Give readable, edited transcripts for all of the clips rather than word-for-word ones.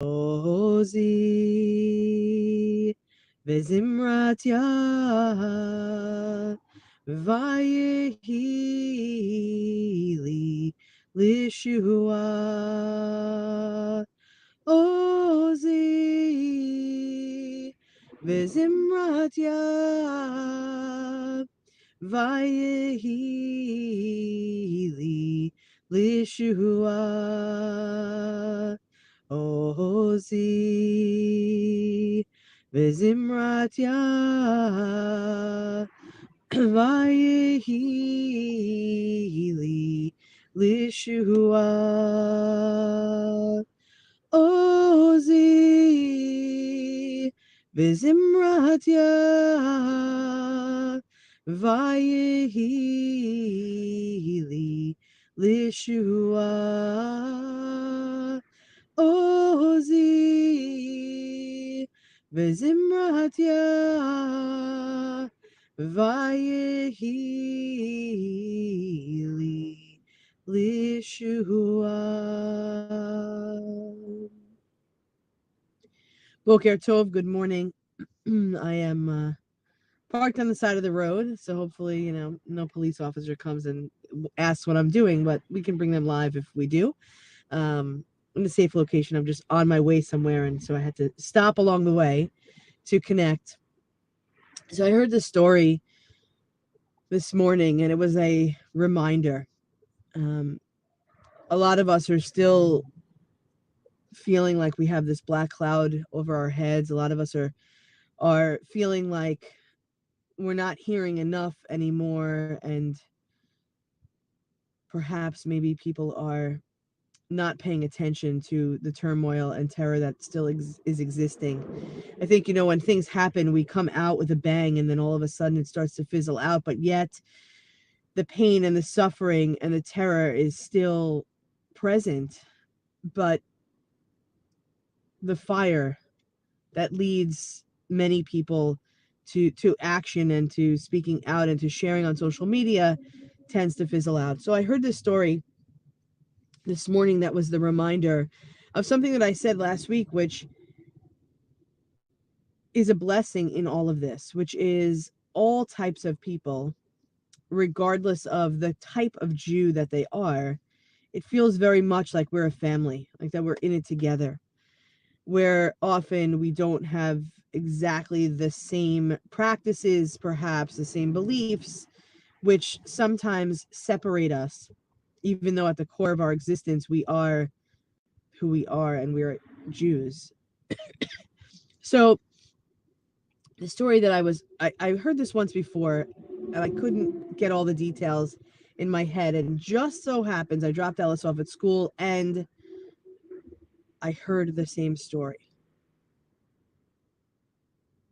Ozi וזמרת ויהי לי לישועה. עוזי וזמרת ויהי לי לישועה. עוזי וזמרת ויהי לי לישועה. עוזי וזמרת ויהי לי לישועה. עוזי וזמרת ויהי לי לישועה. Boker Tov, good morning. I am parked on the side of the road, so hopefully, no police officer comes and asks what I'm doing, but we can bring them live if we do. In a safe location. I'm just on my way somewhere, and so I had to stop along the way to connect. So I heard the story this morning, and it was a reminder. A lot of us are still feeling like we have this black cloud over our heads. A lot of us are feeling like we're not hearing enough anymore, and perhaps maybe people are not paying attention to the turmoil and terror that still is existing. I think, when things happen, we come out with a bang, and then all of a sudden it starts to fizzle out, but yet the pain and the suffering and the terror is still present. But the fire that leads many people to action and to speaking out and to sharing on social media tends to fizzle out. So I heard this story this morning that was the reminder of something that I said last week, which is a blessing in all of this, which is all types of people, regardless of the type of Jew that they are. It feels very much like we're a family, like that we're in it together, where often we don't have exactly the same practices, perhaps the same beliefs, which sometimes separate us, even though at the core of our existence we are who we are and we're Jews. So the story that I heard this once before, and I couldn't get all the details in my head, and just so happens I dropped Ellis off at school and I heard the same story.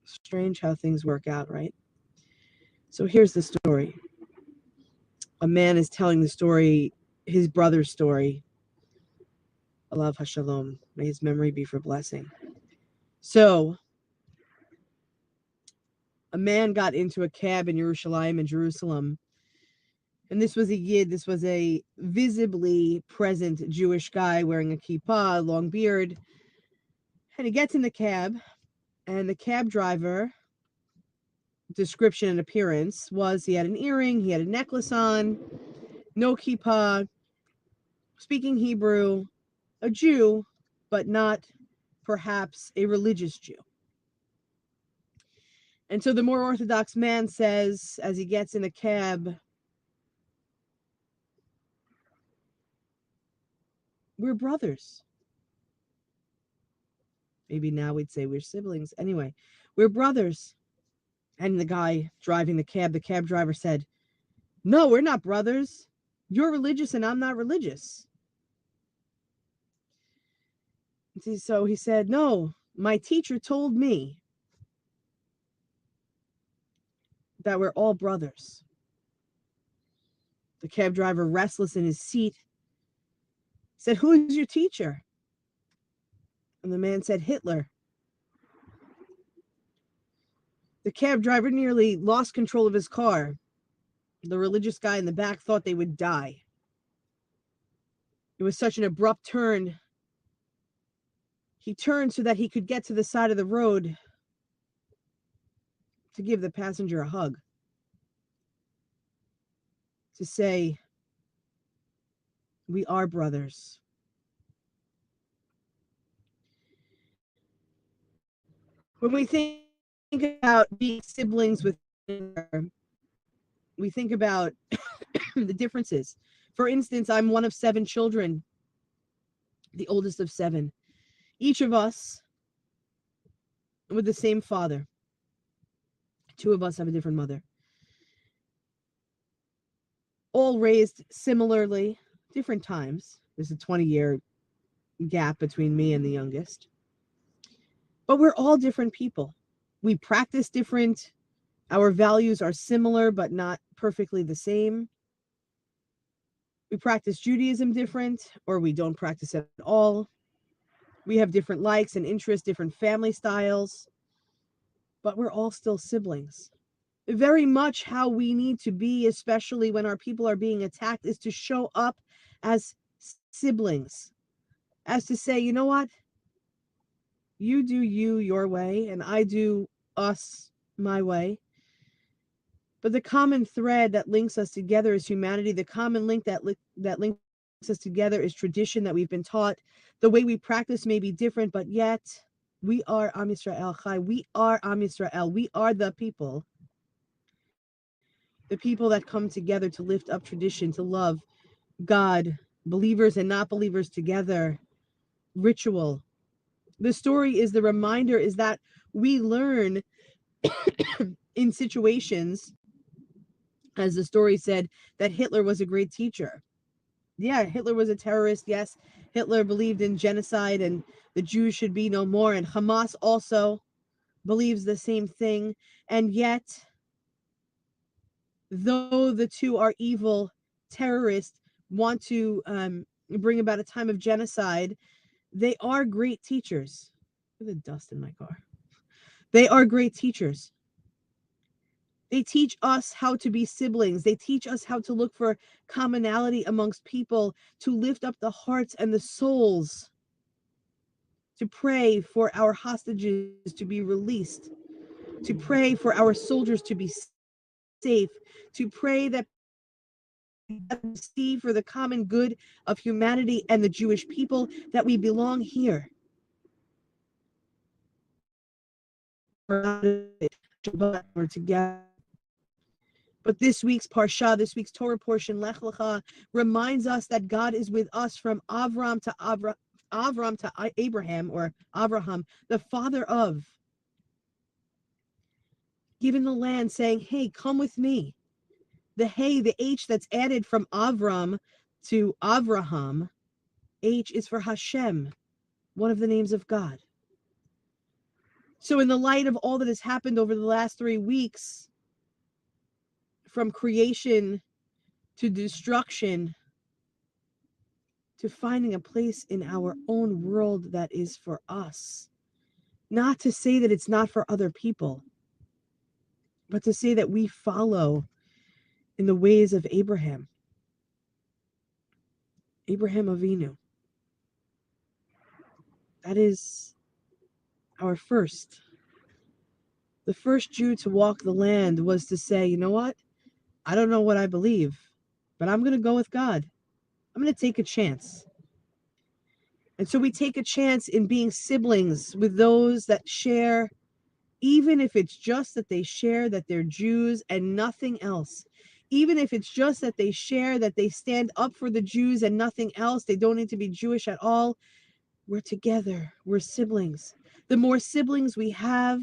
Strange how things work out, right? So here's the story. A man is telling the story, his brother's story. Alav Hashalom, may his memory be for blessing. So a man got into a cab in Yerushalayim in Jerusalem, and this was a Yid, this was a visibly present Jewish guy wearing a kippah, a long beard, and he gets in the cab, and the cab driver, description and appearance was he had an earring, he had a necklace on, no kippah, speaking Hebrew, a Jew, but not perhaps a religious Jew. And so the more Orthodox man says, as he gets in a cab, we're brothers. Maybe now we'd say we're siblings. Anyway, we're brothers. And the guy driving the cab driver said, no, we're not brothers. You're religious and I'm not religious. So he said, no, my teacher told me that we're all brothers. The cab driver, restless in his seat, said, who is your teacher? And the man said, Hitler. The cab driver nearly lost control of his car. The religious guy in the back thought they would die. It was such an abrupt turn. He turned so that he could get to the side of the road to give the passenger a hug, to say, we are brothers. When we think about being siblings with, we think about the differences. For instance, I'm one of 7 children, the oldest of 7. Each of us with the same father. 2 of us have a different mother. All raised similarly, different times. There's a 20-year gap between me and the youngest. But we're all different people. We practice different. Our values are similar, but not perfectly the same. We practice Judaism different, or we don't practice it at all. We have different likes and interests, different family styles, but we're all still siblings. Very much how we need to be, especially when our people are being attacked, is to show up as siblings, as to say, you know what? You do you your way, and I do us my way. But the common thread that links us together is humanity. The common link that links us together is tradition that we've been taught. The way we practice may be different, but yet we are Am Yisrael Chai. We are Am Yisrael. We are the people that come together to lift up tradition, to love God, believers and not believers together, ritual. The story is the reminder is that we learn in situations, as the story said, that Hitler was a great teacher. Yeah, Hitler was a terrorist. Yes, Hitler believed in genocide and the Jews should be no more. And Hamas also believes the same thing. And yet, though the two are evil terrorists, want to bring about a time of genocide, they are great teachers. Look at the dust in my car. They are great teachers. They teach us how to be siblings. They teach us how to look for commonality amongst people, to lift up the hearts and the souls, to pray for our hostages to be released, to pray for our soldiers to be safe, to pray that see for the common good of humanity and the Jewish people, that we belong here. We're together. But this week's Parsha, this week's Torah portion, Lech Lecha, reminds us that God is with us from Avram to Abraham, or Avraham, the father of, given the land, saying, hey, come with me. The hey, the H that's added from Avram to Avraham, H is for Hashem, one of the names of God. So in the light of all that has happened over the last 3 weeks, from creation to destruction, to finding a place in our own world that is for us. Not to say that it's not for other people, but to say that we follow in the ways of Abraham. Abraham Avinu. That is our first. The first Jew to walk the land was to say, you know what? I don't know what I believe, but I'm going to go with God. I'm going to take a chance. And so we take a chance in being siblings with those that share, even if it's just that they share that they're Jews and nothing else. Even if it's just that they share that they stand up for the Jews and nothing else, they don't need to be Jewish at all. We're together. We're siblings. The more siblings we have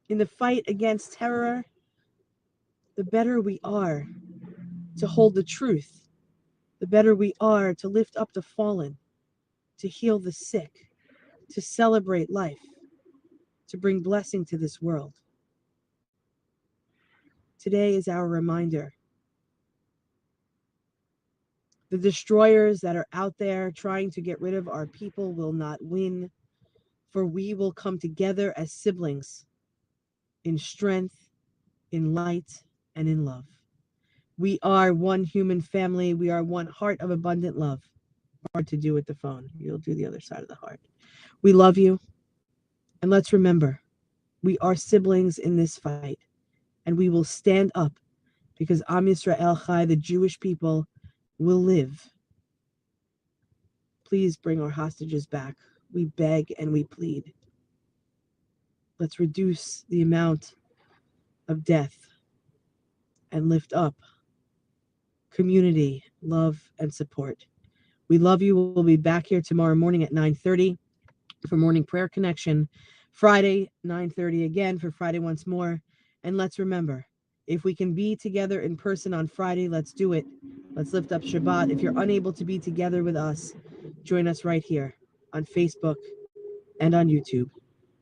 in the fight against terror, the better we are to hold the truth, the better we are to lift up the fallen, to heal the sick, to celebrate life, to bring blessing to this world. Today is our reminder. The destroyers that are out there trying to get rid of our people will not win, for we will come together as siblings in strength, in light, and in love. We are one human family. We are one heart of abundant love. Hard to do with the phone. You'll do the other side of the heart. We love you. And let's remember, we are siblings in this fight. And we will stand up because Am Yisrael Chai, the Jewish people, will live. Please bring our hostages back. We beg and we plead. Let's reduce the amount of death and lift up community, love, and support. We love you. We'll be back here tomorrow morning at 9:30 for Morning Prayer Connection. Friday, 9:30 again for Friday once more. And let's remember, if we can be together in person on Friday, let's do it. Let's lift up Shabbat. If you're unable to be together with us, join us right here on Facebook and on YouTube.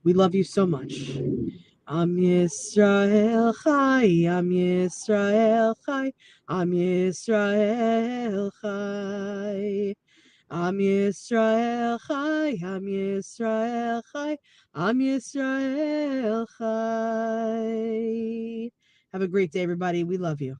We love you so much. Am Yisrael Chai, Am Yisrael Chai, Am Yisrael Chai. Am Yisrael Chai, Am Yisrael Chai, Am Yisrael Chai. Have a great day, everybody. We love you.